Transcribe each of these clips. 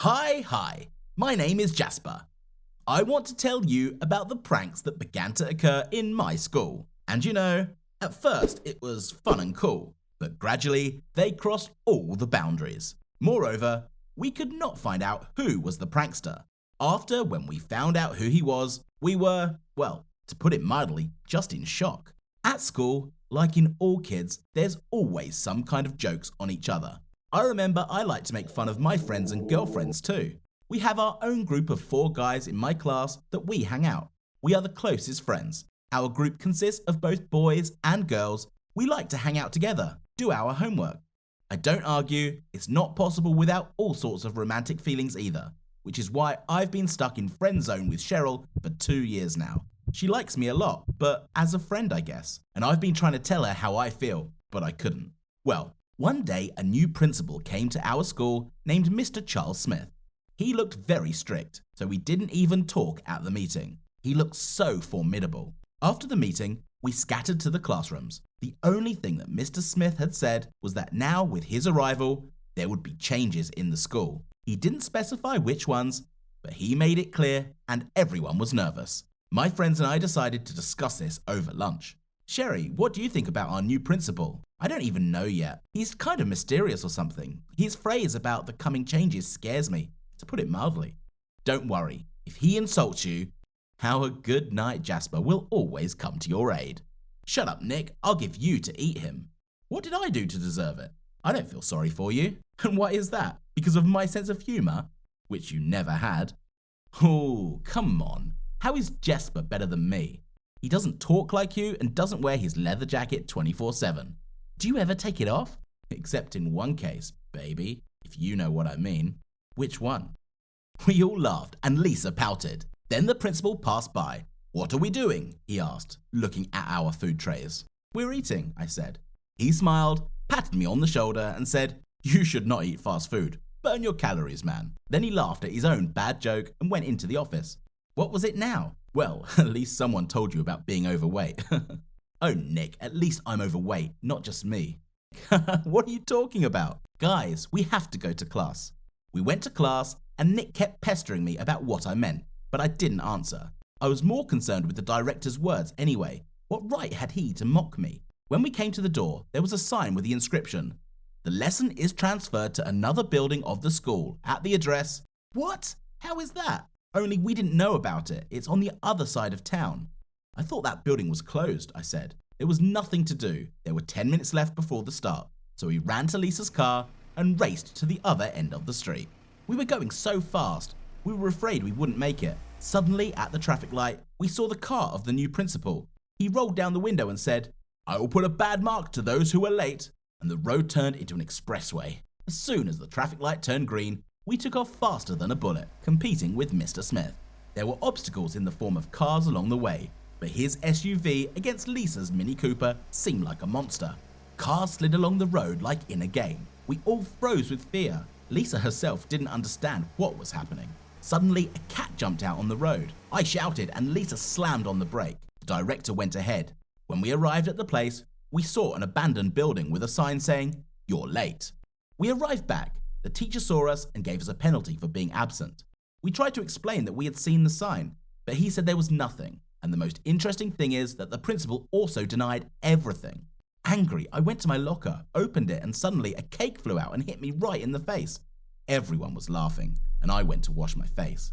Hi, my name is Jasper. I want to tell you about the pranks that began to occur in my school. And at first it was fun and cool, but gradually they crossed all the boundaries. Moreover, we could not find out who was the prankster. After when we found out who he was, we were, well, to put it mildly, just in shock. At school, like in all kids, there's always some kind of jokes on each other. I remember I liked to make fun of my friends and girlfriends too. We have our own group of 4 guys in my class that we hang out. We are the closest friends. Our group consists of both boys and girls. We like to hang out together, do our homework. I don't argue, it's not possible without all sorts of romantic feelings either, which is why I've been stuck in friend zone with Cheryl for 2 years now. She likes me a lot, but as a friend I guess, and I've been trying to tell her how I feel, but I couldn't. Well, one day a new principal came to our school named Mr. Charles Smith. He looked very strict, so we didn't even talk at the meeting. He looked so formidable. After the meeting, we scattered to the classrooms. The only thing that Mr. Smith had said was that now with his arrival, there would be changes in the school. He didn't specify which ones, but he made it clear and everyone was nervous. My friends and I decided to discuss this over lunch. Sherry, what do you think about our new principal? I don't even know yet. He's kind of mysterious or something. His phrase about the coming changes scares me, to put it mildly. Don't worry, if he insults you, our good night Jasper will always come to your aid. Shut up, Nick, I'll give you to eat him. What did I do to deserve it? I don't feel sorry for you. And why is that? Because of my sense of humour? Which you never had. Oh, come on. How is Jasper better than me? He doesn't talk like you and doesn't wear his leather jacket 24/7. Do you ever take it off? Except in one case, baby, if you know what I mean. Which one? We all laughed and Lisa pouted. Then the principal passed by. What are we doing? He asked, looking at our food trays. We're eating, I said. He smiled, patted me on the shoulder and said, you should not eat fast food. Burn your calories, man. Then he laughed at his own bad joke and went into the office. What was it now? Well, at least someone told you about being overweight. Oh, Nick, at least I'm overweight, not just me. What are you talking about? Guys, we have to go to class. We went to class and Nick kept pestering me about what I meant, but I didn't answer. I was more concerned with the director's words anyway. What right had he to mock me? When we came to the door, there was a sign with the inscription, "The lesson is transferred to another building of the school at the address." What? How is that? Only we didn't know about it. It's on the other side of town. I thought that building was closed, I said. There was nothing to do. There were 10 minutes left before the start. So we ran to Lisa's car and raced to the other end of the street. We were going so fast, we were afraid we wouldn't make it. Suddenly, at the traffic light, we saw the car of the new principal. He rolled down the window and said, "I will put a bad mark to those who are late." And the road turned into an expressway. As soon as the traffic light turned green, we took off faster than a bullet, competing with Mr. Smith. There were obstacles in the form of cars along the way, but his SUV against Lisa's Mini Cooper seemed like a monster. Cars slid along the road like in a game. We all froze with fear. Lisa herself didn't understand what was happening. Suddenly, a cat jumped out on the road. I shouted and Lisa slammed on the brake. The director went ahead. When we arrived at the place, we saw an abandoned building with a sign saying, "You're late." We arrived back. The teacher saw us and gave us a penalty for being absent. We tried to explain that we had seen the sign, but he said there was nothing. And the most interesting thing is that the principal also denied everything. Angry, I went to my locker, opened it, and suddenly a cake flew out and hit me right in the face. Everyone was laughing, and I went to wash my face.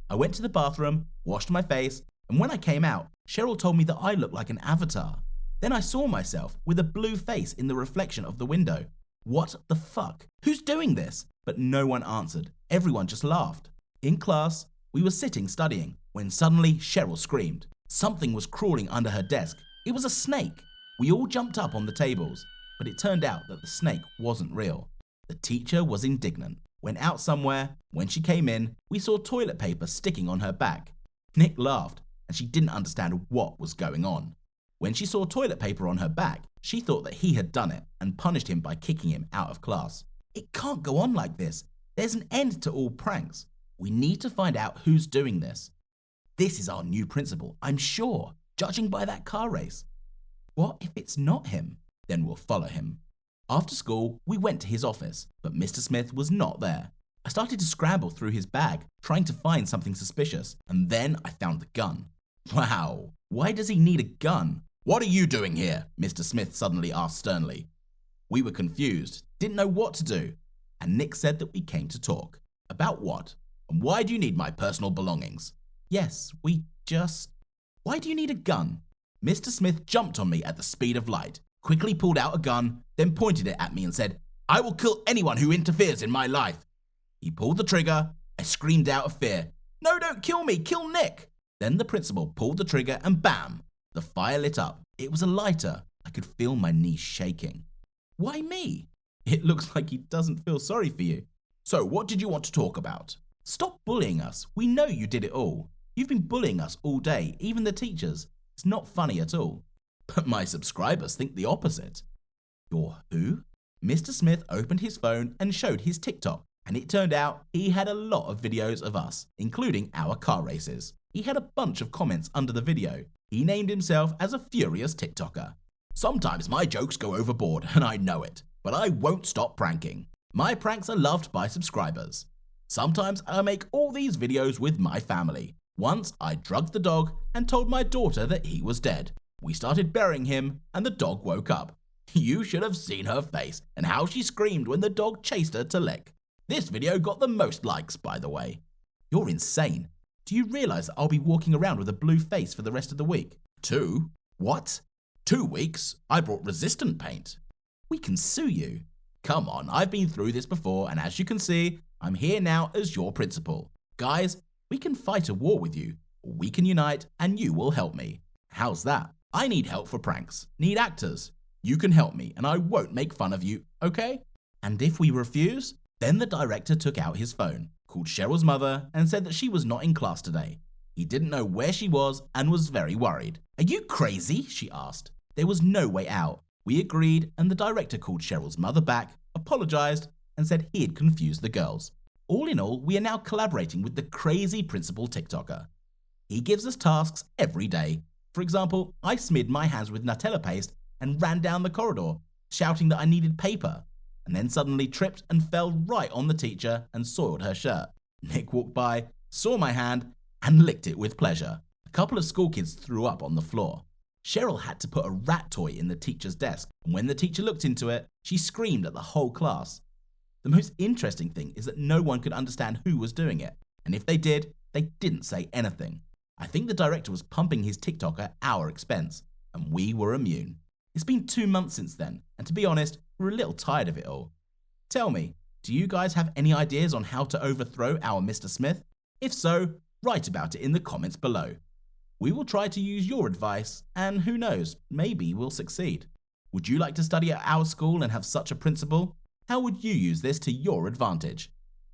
I went to the bathroom, washed my face, and when I came out, Cheryl told me that I looked like an avatar. Then I saw myself with a blue face in the reflection of the window. What the fuck? Who's doing this? But no one answered. Everyone just laughed. In class, we were sitting studying when suddenly Cheryl screamed. Something was crawling under her desk. It was a snake. We all jumped up on the tables, but it turned out that the snake wasn't real. The teacher was indignant, went out somewhere. When she came in, we saw toilet paper sticking on her back. Nick laughed, and she didn't understand what was going on. When she saw toilet paper on her back, she thought that he had done it and punished him by kicking him out of class. It can't go on like this. There's an end to all pranks. We need to find out who's doing this. This is our new principal, I'm sure, judging by that car race. What if it's not him? Then we'll follow him. After school, we went to his office, but Mr. Smith was not there. I started to scramble through his bag, trying to find something suspicious, and then I found the gun. Wow, why does he need a gun? What are you doing here? Mr. Smith suddenly asked sternly. We were confused, didn't know what to do, and Nick said that we came to talk. About what? And why do you need my personal belongings? Yes, Why do you need a gun? Mr. Smith jumped on me at the speed of light, quickly pulled out a gun, then pointed it at me and said, I will kill anyone who interferes in my life. He pulled the trigger. I screamed out of fear. No, don't kill me, kill Nick. Then the principal pulled the trigger and bam, the fire lit up. It was a lighter. I could feel my knees shaking. Why me? It looks like he doesn't feel sorry for you. So what did you want to talk about? Stop bullying us. We know you did it all. You've been bullying us all day, even the teachers. It's not funny at all. But my subscribers think the opposite. Your who? Mr. Smith opened his phone and showed his TikTok, and it turned out he had a lot of videos of us, including our car races. He had a bunch of comments under the video. He named himself as a furious TikToker. Sometimes my jokes go overboard, and I know it, but I won't stop pranking. My pranks are loved by subscribers. Sometimes I make all these videos with my family. Once I drugged the dog and told my daughter that he was dead. We started burying him, and the dog woke up. You should have seen her face and how she screamed when the dog chased her to lick. This video got the most likes, by the way. You're insane. Do you realize that I'll be walking around with a blue face for the rest of the week? 2? What? 2 weeks? I brought resistant paint. We can sue you. Come on, I've been through this before, and as you can see, I'm here now as your principal. Guys, we can fight a war with you, or we can unite and you will help me. How's that? I need help for pranks. Need actors. You can help me and I won't make fun of you, okay? And if we refuse? Then the director took out his phone, called Cheryl's mother and said that she was not in class today. He didn't know where she was and was very worried. Are you crazy? She asked. There was no way out. We agreed and the director called Cheryl's mother back, apologized and said he had confused the girls. All in all, we are now collaborating with the crazy principal TikToker. He gives us tasks every day. For example, I smeared my hands with Nutella paste and ran down the corridor, shouting that I needed paper, and then suddenly tripped and fell right on the teacher and soiled her shirt. Nick walked by, saw my hand, and licked it with pleasure. A couple of school kids threw up on the floor. Cheryl had to put a rat toy in the teacher's desk, and when the teacher looked into it, she screamed at the whole class. The most interesting thing is that no one could understand who was doing it, and if they did, they didn't say anything. I think the director was pumping his TikTok at our expense, and we were immune. It's been 2 months since then, and to be honest, we're a little tired of it all. Tell me, do you guys have any ideas on how to overthrow our Mr. Smith? If so, write about it in the comments below. We will try to use your advice, and who knows, maybe we'll succeed. Would you like to study at our school and have such a principal? How would you use this to your advantage?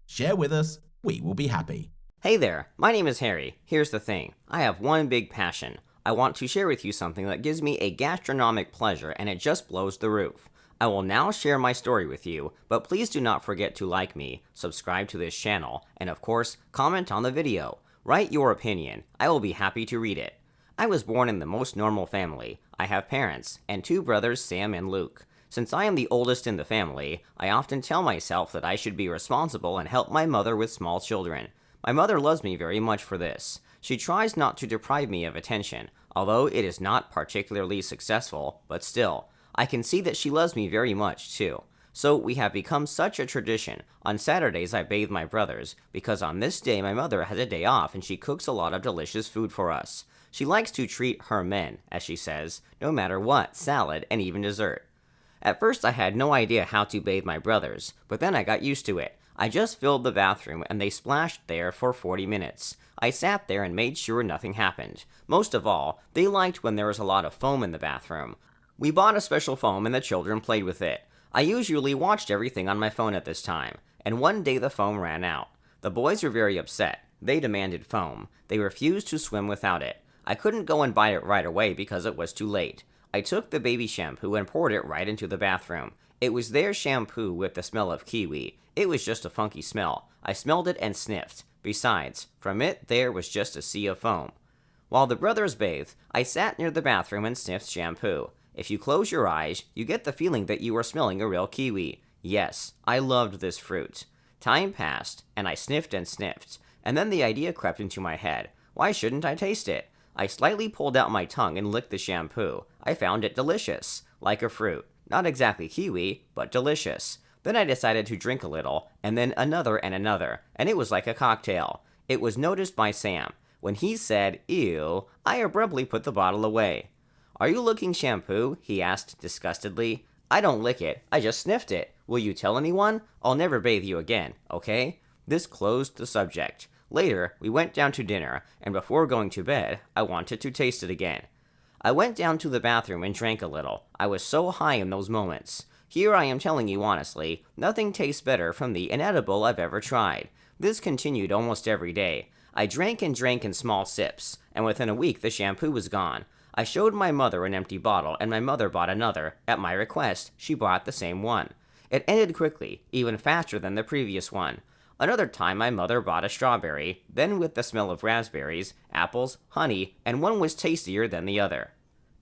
Share with us, we will be happy. Hey there, my name is Harry. Here's the thing, I have one big passion. I want to share with you something that gives me a gastronomic pleasure and it just blows the roof. I will now share my story with you, but please do not forget to like me, subscribe to this channel, and of course, comment on the video. Write your opinion, I will be happy to read it. I was born in the most normal family. I have parents, and 2 brothers, Sam and Luke. Since I am the oldest in the family, I often tell myself that I should be responsible and help my mother with small children. My mother loves me very much for this. She tries not to deprive me of attention, although it is not particularly successful, but still, I can see that she loves me very much too. So we have become such a tradition. On Saturdays I bathe my brothers, because on this day my mother has a day off and she cooks a lot of delicious food for us. She likes to treat her men, as she says, no matter what, salad, and even dessert. At first I had no idea how to bathe my brothers, but then I got used to it. I just filled the bathroom and they splashed there for 40 minutes. I sat there and made sure nothing happened. Most of all, they liked when there was a lot of foam in the bathroom. We bought a special foam and the children played with it. I usually watched everything on my phone at this time, and one day the foam ran out. The boys were very upset. They demanded foam. They refused to swim without it. I couldn't go and buy it right away because it was too late. I took the baby shampoo and poured it right into the bathroom. It was their shampoo with the smell of kiwi. It was just a funky smell. I smelled it and sniffed. Besides, from it there was just a sea of foam. While the brothers bathed, I sat near the bathroom and sniffed shampoo. If you close your eyes, you get the feeling that you are smelling a real kiwi. Yes, I loved this fruit. Time passed, and I sniffed and sniffed, and then the idea crept into my head. Why shouldn't I taste it? I slightly pulled out my tongue and licked the shampoo. I found it delicious, like a fruit. Not exactly kiwi, but delicious. Then I decided to drink a little, and then another and another, and it was like a cocktail. It was noticed by Sam. When he said, "Ew," I abruptly put the bottle away. "Are you licking shampoo?" he asked disgustedly. "I don't lick it, I just sniffed it. Will you tell anyone? I'll never bathe you again, okay?" This closed the subject. Later, we went down to dinner, and before going to bed, I wanted to taste it again. I went down to the bathroom and drank a little. I was so high in those moments. Here I am telling you honestly, nothing tastes better from the inedible I've ever tried. This continued almost every day. I drank and drank in small sips, and within a week the shampoo was gone. I showed my mother an empty bottle, and my mother bought another. At my request, she bought the same one. It ended quickly, even faster than the previous one. Another time my mother bought a strawberry, then with the smell of raspberries, apples, honey, and one was tastier than the other.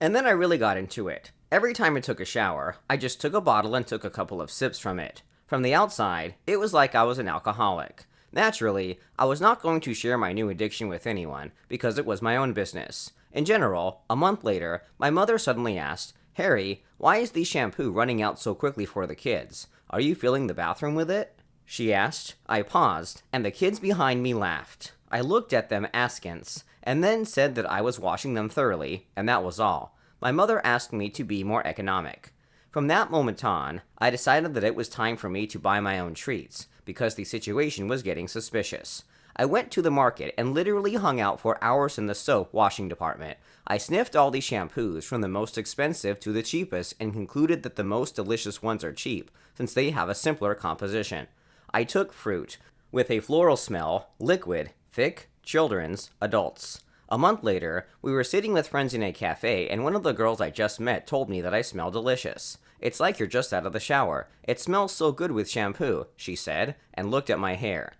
And then I really got into it. Every time I took a shower, I just took a bottle and took a couple of sips from it. From the outside, it was like I was an alcoholic. Naturally, I was not going to share my new addiction with anyone, because it was my own business. In general, a month later, my mother suddenly asked, "Harry, why is the shampoo running out so quickly for the kids? Are you filling the bathroom with it?" she asked. I paused, and the kids behind me laughed. I looked at them askance, and then said that I was washing them thoroughly, and that was all. My mother asked me to be more economic. From that moment on, I decided that it was time for me to buy my own treats, because the situation was getting suspicious. I went to the market and literally hung out for hours in the soap washing department. I sniffed all the shampoos from the most expensive to the cheapest and concluded that the most delicious ones are cheap, since they have a simpler composition. I took fruit, with a floral smell, liquid, thick, children's, adults. A month later, we were sitting with friends in a cafe, and one of the girls I just met told me that I smell delicious. "It's like you're just out of the shower. It smells so good with shampoo," she said, and looked at my hair.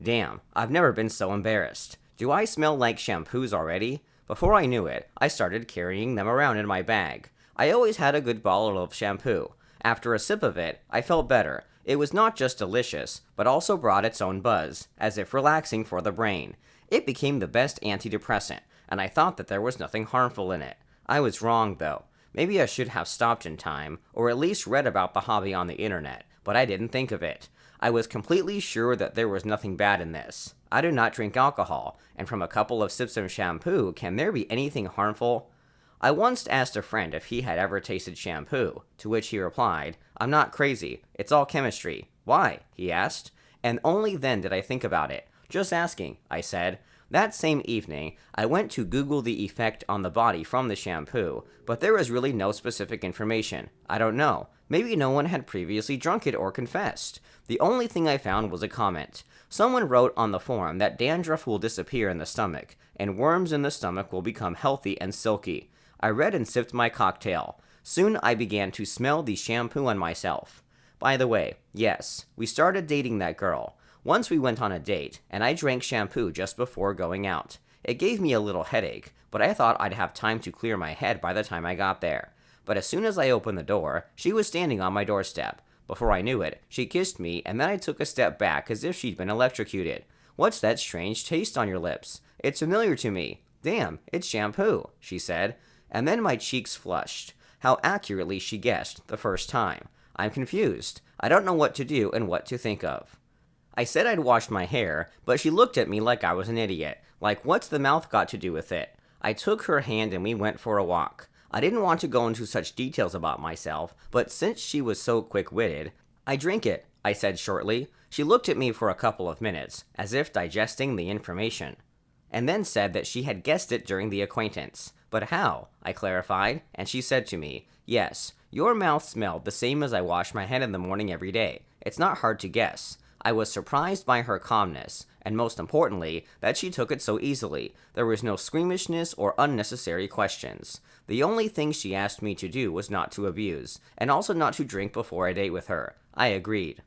Damn, I've never been so embarrassed. Do I smell like shampoos already? Before I knew it, I started carrying them around in my bag. I always had a good bottle of shampoo. After a sip of it, I felt better. It was not just delicious, but also brought its own buzz, as if relaxing for the brain. It became the best antidepressant, and I thought that there was nothing harmful in it. I was wrong, though. Maybe I should have stopped in time, or at least read about the hobby on the internet, but I didn't think of it. I was completely sure that there was nothing bad in this. I do not drink alcohol, and from a couple of sips of shampoo, can there be anything harmful? I once asked a friend if he had ever tasted shampoo, to which he replied, "I'm not crazy, it's all chemistry." "Why?" he asked, and only then did I think about it. "Just asking," I said. That same evening, I went to Google the effect on the body from the shampoo, but there was really no specific information. I don't know. Maybe no one had previously drunk it or confessed. The only thing I found was a comment. Someone wrote on the forum that dandruff will disappear in the stomach, and worms in the stomach will become healthy and silky. I read and sipped my cocktail. Soon I began to smell the shampoo on myself. By the way, yes, we started dating that girl. Once we went on a date, and I drank shampoo just before going out. It gave me a little headache, but I thought I'd have time to clear my head by the time I got there. But as soon as I opened the door, she was standing on my doorstep. Before I knew it, she kissed me, and then I took a step back as if she'd been electrocuted. "What's that strange taste on your lips? It's familiar to me." "Damn, it's shampoo," she said. And then my cheeks flushed. How accurately she guessed the first time. I'm confused. I don't know what to do and what to think of. I said I'd washed my hair, but she looked at me like I was an idiot. Like, what's the mouth got to do with it? I took her hand and we went for a walk. I didn't want to go into such details about myself, but since she was so quick-witted, "I drink it," I said shortly. She looked at me for a couple of minutes, as if digesting the information, and then said that she had guessed it during the acquaintance. "But how?" I clarified, and she said to me, "Yes, your mouth smelled the same as I wash my head in the morning every day. It's not hard to guess." I was surprised by her calmness, and most importantly, that she took it so easily. There was no squeamishness or unnecessary questions. The only thing she asked me to do was not to abuse, and also not to drink before a date with her. I agreed.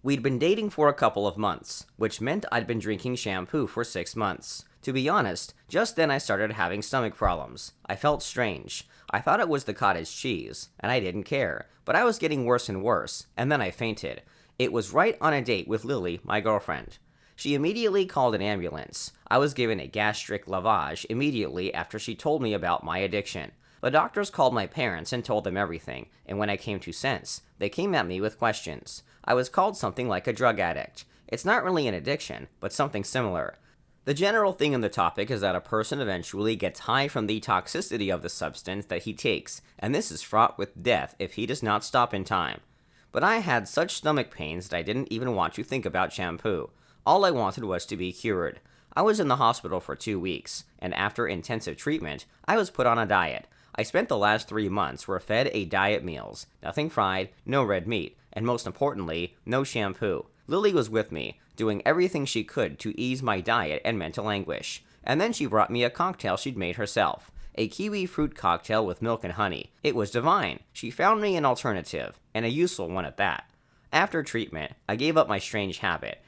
We'd been dating for a couple of months, which meant I'd been drinking shampoo for 6 months. To be honest, just then I started having stomach problems. I felt strange. I thought it was the cottage cheese, and I didn't care, but I was getting worse and worse, and then I fainted. It was right on a date with Lily, my girlfriend. She immediately called an ambulance. I was given a gastric lavage immediately after she told me about my addiction. The doctors called my parents and told them everything, and when I came to sense, they came at me with questions. I was called something like a drug addict. It's not really an addiction, but something similar. The general thing in the topic is that a person eventually gets high from the toxicity of the substance that he takes, and this is fraught with death if he does not stop in time. But I had such stomach pains that I didn't even want to think about shampoo. All I wanted was to be cured. I was in the hospital for 2 weeks, and after intensive treatment, I was put on a diet. I spent the last 3 months were fed a diet meals, nothing fried, no red meat, and most importantly, no shampoo. Lily was with me, doing everything she could to ease my diet and mental anguish. And then she brought me a cocktail she'd made herself. A kiwi fruit cocktail with milk and honey. It was divine. She found me an alternative, and a useful one at that. After treatment, I gave up my strange habit,